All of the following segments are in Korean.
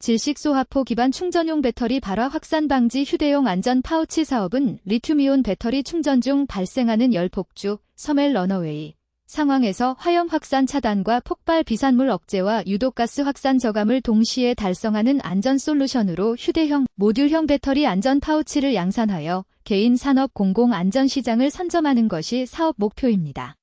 질식소화포 기반 충전용 배터리 발화 확산 방지 휴대용 안전 파우치 사업은 리튬이온 배터리 충전 중 발생하는 열폭주, 섬엘 런어웨이 상황에서 화염 확산 차단과 폭발 비산물 억제와 유독가스 확산 저감을 동시에 달성하는 안전 솔루션으로 휴대형, 모듈형 배터리 안전 파우치를 양산하여 개인 산업 공공 안전 시장을 선점하는 것이 사업 목표입니다.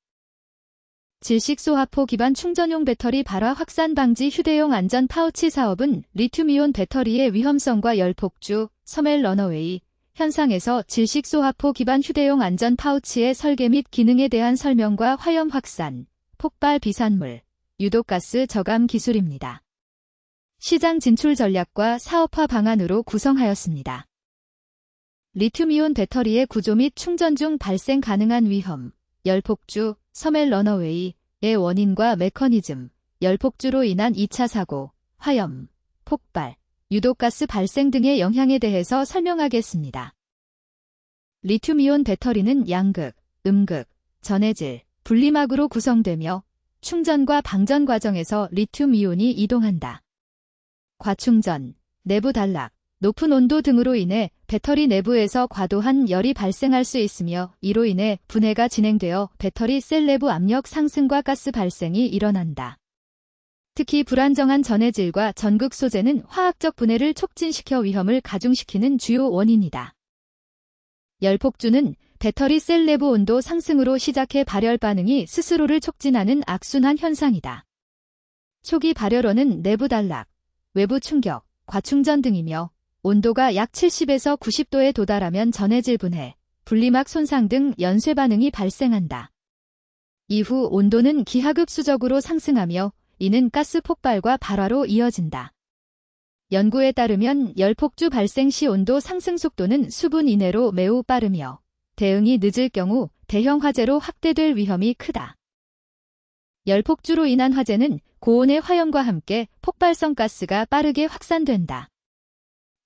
질식소화포 기반 충전용 배터리 발화 확산 방지 휴대용 안전 파우치 사업은 리튬이온 배터리의 위험성과 열폭주, 섬엘 런어웨이 현상에서 질식소화포 기반 휴대용 안전 파우치의 설계 및 기능에 대한 설명과 화염 확산, 폭발 비산물, 유독가스 저감 기술입니다. 시장 진출 전략과 사업화 방안으로 구성하였습니다. 리튬이온 배터리의 구조 및 충전 중 발생 가능한 위험, 열폭주, 섬엘 런어웨이의 원인과 메커니즘, 열폭주로 인한 2차 사고, 화염, 폭발, 유독가스 발생 등의 영향에 대해서 설명하겠습니다. 리튬이온 배터리는 양극, 음극, 전해질, 분리막으로 구성되며 충전과 방전 과정에서 리튬이온이 이동한다. 과충전, 내부 단락, 높은 온도 등으로 인해 배터리 내부에서 과도한 열이 발생할 수 있으며 이로 인해 분해가 진행되어 배터리 셀 내부 압력 상승과 가스 발생이 일어난다. 특히 불안정한 전해질과 전극 소재는 화학적 분해를 촉진시켜 위험을 가중시키는 주요 원인이다. 열폭주는 배터리 셀 내부 온도 상승으로 시작해 발열 반응이 스스로를 촉진하는 악순환 현상이다. 초기 발열원은 내부 단락, 외부 충격, 과충전 등이며 온도가 약 70에서 90도에 도달하면 전해질 분해, 분리막 손상 등 연쇄 반응이 발생한다. 이후 온도는 기하급수적으로 상승하며 이는 가스 폭발과 발화로 이어진다. 연구에 따르면 열폭주 발생 시 온도 상승 속도는 수분 이내로 매우 빠르며 대응이 늦을 경우 대형 화재로 확대될 위험이 크다. 열폭주로 인한 화재는 고온의 화염과 함께 폭발성 가스가 빠르게 확산된다.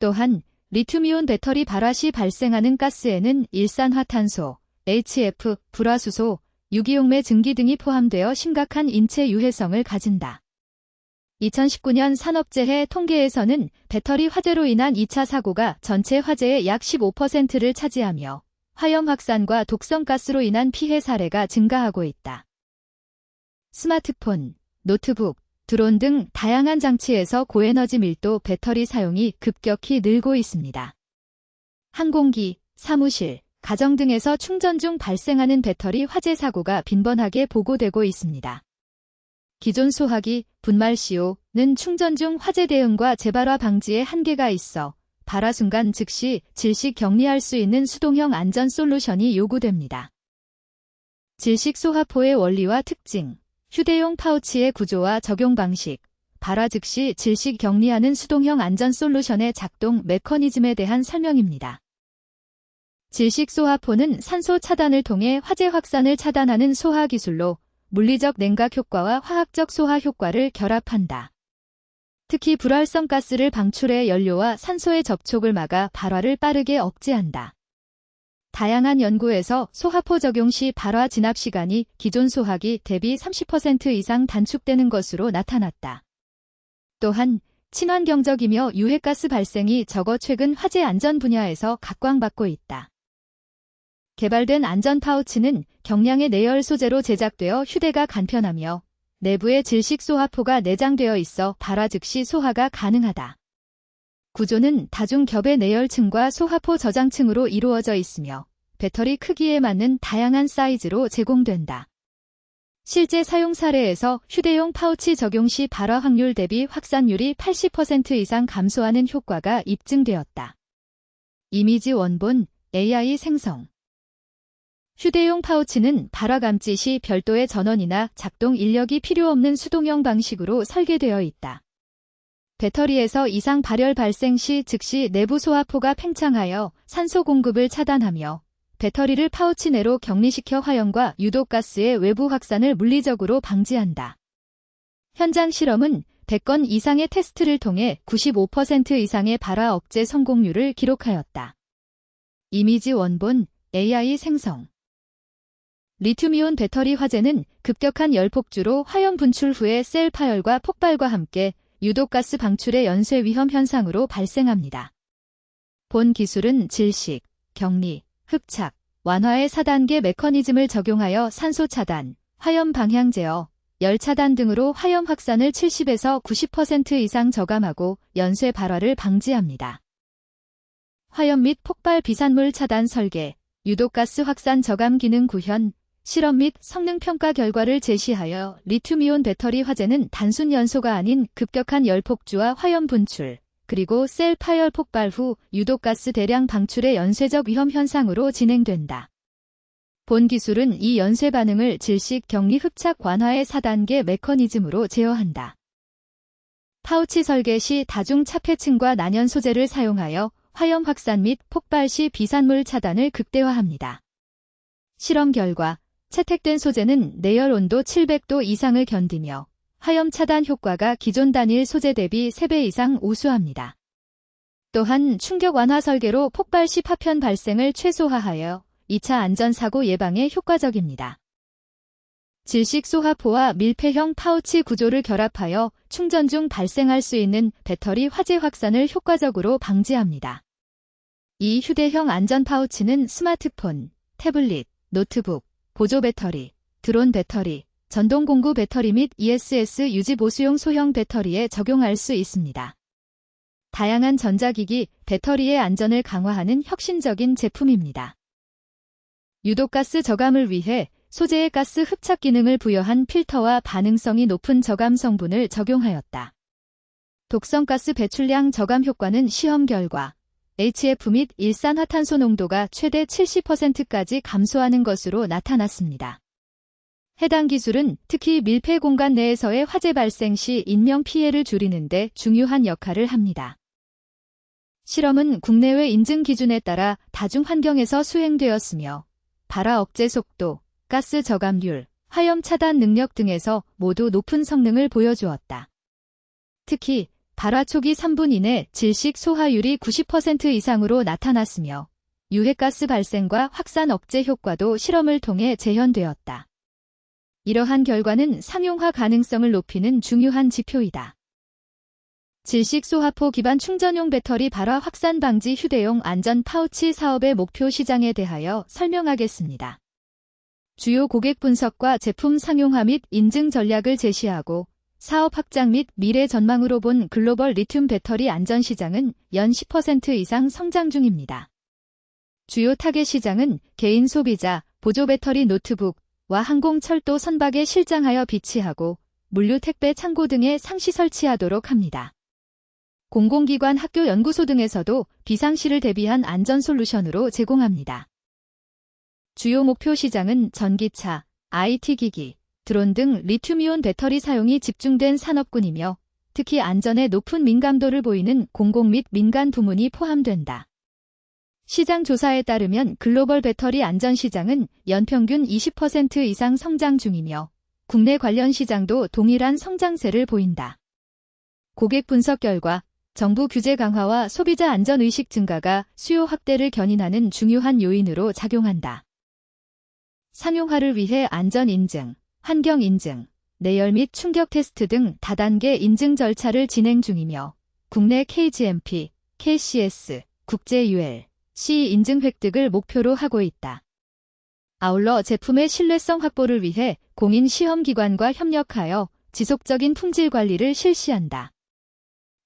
또한 리튬이온 배터리 발화 시 발생하는 가스에는 일산화탄소, HF, 불화수소, 유기용매 증기 등이 포함되어 심각한 인체 유해성을 가진다. 2019년 산업재해 통계에서는 배터리 화재로 인한 2차 사고가 전체 화재의 약 15%를 차지하며 화염 확산과 독성 가스로 인한 피해 사례가 증가하고 있다. 스마트폰, 노트북, 드론 등 다양한 장치에서 고에너지 밀도 배터리 사용이 급격히 늘고 있습니다. 항공기, 사무실, 가정 등에서 충전 중 발생하는 배터리 화재 사고가 빈번하게 보고되고 있습니다. 기존 소화기, 분말CO는 충전 중 화재 대응과 재발화 방지에 한계가 있어 발화 순간 즉시 질식 격리할 수 있는 수동형 안전 솔루션이 요구됩니다. 질식소화포의 원리와 특징, 휴대용 파우치의 구조와 적용 방식, 발화 즉시 질식 격리하는 수동형 안전 솔루션의 작동 메커니즘에 대한 설명입니다. 질식소화포는 산소 차단을 통해 화재 확산을 차단하는 소화 기술로 물리적 냉각 효과와 화학적 소화 효과를 결합한다. 특히 불활성 가스를 방출해 연료와 산소의 접촉을 막아 발화를 빠르게 억제한다. 다양한 연구에서 소화포 적용 시 발화 진압 시간이 기존 소화기 대비 30% 이상 단축되는 것으로 나타났다. 또한 친환경적이며 유해가스 발생이 적어 최근 화재 안전 분야에서 각광받고 있다. 개발된 안전 파우치는 경량의 내열 소재로 제작되어 휴대가 간편하며 내부에 질식소화포가 내장되어 있어 발화 즉시 소화가 가능하다. 구조는 다중겹의 내열층과 소화포 저장층으로 이루어져 있으며 배터리 크기에 맞는 다양한 사이즈로 제공된다. 실제 사용 사례에서 휴대용 파우치 적용 시 발화 확률 대비 확산율이 80% 이상 감소하는 효과가 입증되었다. 이미지 원본, AI 생성. 휴대용 파우치는 발화 감지 시 별도의 전원이나 작동 인력이 필요 없는 수동형 방식으로 설계되어 있다. 배터리에서 이상 발열 발생 시 즉시 내부 소화포가 팽창하여 산소 공급을 차단하며 배터리를 파우치 내로 격리시켜 화염과 유독가스의 외부 확산을 물리적으로 방지한다. 현장 실험은 100건 이상의 테스트를 통해 95% 이상의 발화 억제 성공률을 기록하였다. 이미지 원본, AI 생성. 리튬이온 배터리 화재는 급격한 열폭주로 화염 분출 후에 셀 파열과 폭발과 함께 유독가스 방출의 연쇄 위험 현상으로 발생합니다. 본 기술은 질식, 격리, 흡착, 완화의 4단계 메커니즘을 적용하여 산소 차단, 화염 방향 제어, 열 차단 등으로 화염 확산을 70에서 90% 이상 저감하고 연쇄 발화를 방지합니다. 화염 및 폭발 비산물 차단 설계, 유독가스 확산 저감 기능 구현, 실험 및 성능 평가 결과를 제시하여 리튬이온 배터리 화재는 단순 연소가 아닌 급격한 열 폭주와 화염 분출, 그리고 셀 파열 폭발 후 유독가스 대량 방출의 연쇄적 위험 현상으로 진행된다. 본 기술은 이 연쇄 반응을 질식, 격리, 흡착, 완화의 4단계 메커니즘으로 제어한다. 파우치 설계 시 다중 차폐층과 난연 소재를 사용하여 화염 확산 및 폭발 시 비산물 차단을 극대화합니다. 실험 결과 채택된 소재는 내열 온도 700도 이상을 견디며 화염 차단 효과가 기존 단일 소재 대비 3배 이상 우수합니다. 또한 충격 완화 설계로 폭발 시 파편 발생을 최소화하여 2차 안전사고 예방에 효과적입니다. 질식 소화포와 밀폐형 파우치 구조를 결합하여 충전 중 발생할 수 있는 배터리 화재 확산을 효과적으로 방지합니다. 이 휴대형 안전 파우치는 스마트폰, 태블릿, 노트북, 보조 배터리, 드론 배터리, 전동 공구 배터리 및 ESS 유지 보수용 소형 배터리에 적용할 수 있습니다. 다양한 전자기기, 배터리의 안전을 강화하는 혁신적인 제품입니다. 유독가스 저감을 위해 소재에 가스 흡착 기능을 부여한 필터와 반응성이 높은 저감 성분을 적용하였다. 독성가스 배출량 저감 효과는 시험 결과 HF 및 일산화탄소 농도가 최대 70%까지 감소하는 것으로 나타났습니다. 해당 기술은 특히 밀폐 공간 내에서의 화재 발생 시 인명 피해를 줄이는 데 중요한 역할을 합니다. 실험은 국내외 인증 기준에 따라 다중 환경에서 수행되었으며 발화 억제 속도, 가스 저감률, 화염 차단 능력 등에서 모두 높은 성능을 보여주었다. 특히 발화 초기 3분 이내 질식 소화율이 90% 이상으로 나타났으며 유해가스 발생과 확산 억제 효과도 실험을 통해 재현되었다. 이러한 결과는 상용화 가능성을 높이는 중요한 지표이다. 질식 소화포 기반 충전용 배터리 발화 확산 방지 휴대용 안전 파우치 사업의 목표 시장에 대하여 설명하겠습니다. 주요 고객 분석과 제품 상용화 및 인증 전략을 제시하고 사업 확장 및 미래 전망으로 본 글로벌 리튬 배터리 안전 시장은 연 10% 이상 성장 중입니다. 주요 타겟 시장은 개인 소비자, 보조 배터리 노트북과 항공 철도 선박에 실장하여 비치하고 물류 택배 창고 등에 상시 설치하도록 합니다. 공공기관 학교 연구소 등에서도 비상시를 대비한 안전 솔루션으로 제공합니다. 주요 목표 시장은 전기차, IT기기, 드론 등 리튬이온 배터리 사용이 집중된 산업군이며 특히 안전에 높은 민감도를 보이는 공공 및 민간 부문이 포함된다. 시장 조사에 따르면 글로벌 배터리 안전 시장은 연평균 20% 이상 성장 중이며 국내 관련 시장도 동일한 성장세를 보인다. 고객 분석 결과 정부 규제 강화와 소비자 안전 의식 증가가 수요 확대를 견인하는 중요한 요인으로 작용한다. 상용화를 위해 안전 인증, 환경 인증, 내열 및 충격 테스트 등 다단계 인증 절차를 진행 중이며 국내 KGMP, KCS, 국제 UL, CE 인증 획득을 목표로 하고 있다. 아울러 제품의 신뢰성 확보를 위해 공인 시험기관과 협력하여 지속적인 품질 관리를 실시한다.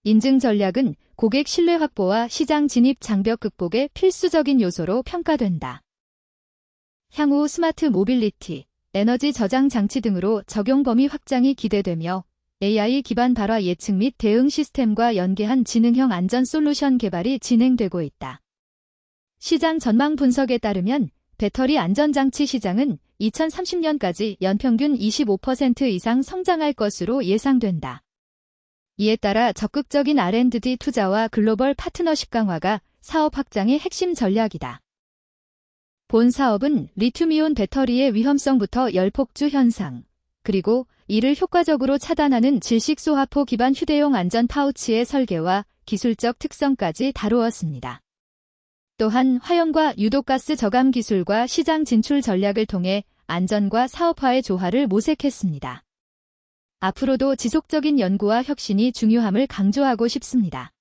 인증 전략은 고객 신뢰 확보와 시장 진입 장벽 극복의 필수적인 요소로 평가된다. 향후 스마트 모빌리티, 에너지 저장 장치 등으로 적용 범위 확장이 기대되며 AI 기반 발화 예측 및 대응 시스템과 연계한 지능형 안전 솔루션 개발이 진행되고 있다. 시장 전망 분석에 따르면 배터리 안전장치 시장은 2030년까지 연평균 25% 이상 성장할 것으로 예상된다. 이에 따라 적극적인 R&D 투자와 글로벌 파트너십 강화가 사업 확장의 핵심 전략이다. 본 사업은 리튬이온 배터리의 위험성부터 열폭주 현상, 그리고 이를 효과적으로 차단하는 질식소화포 기반 휴대용 안전 파우치의 설계와 기술적 특성까지 다루었습니다. 또한 화염과 유독가스 저감 기술과 시장 진출 전략을 통해 안전과 사업화의 조화를 모색했습니다. 앞으로도 지속적인 연구와 혁신이 중요함을 강조하고 싶습니다.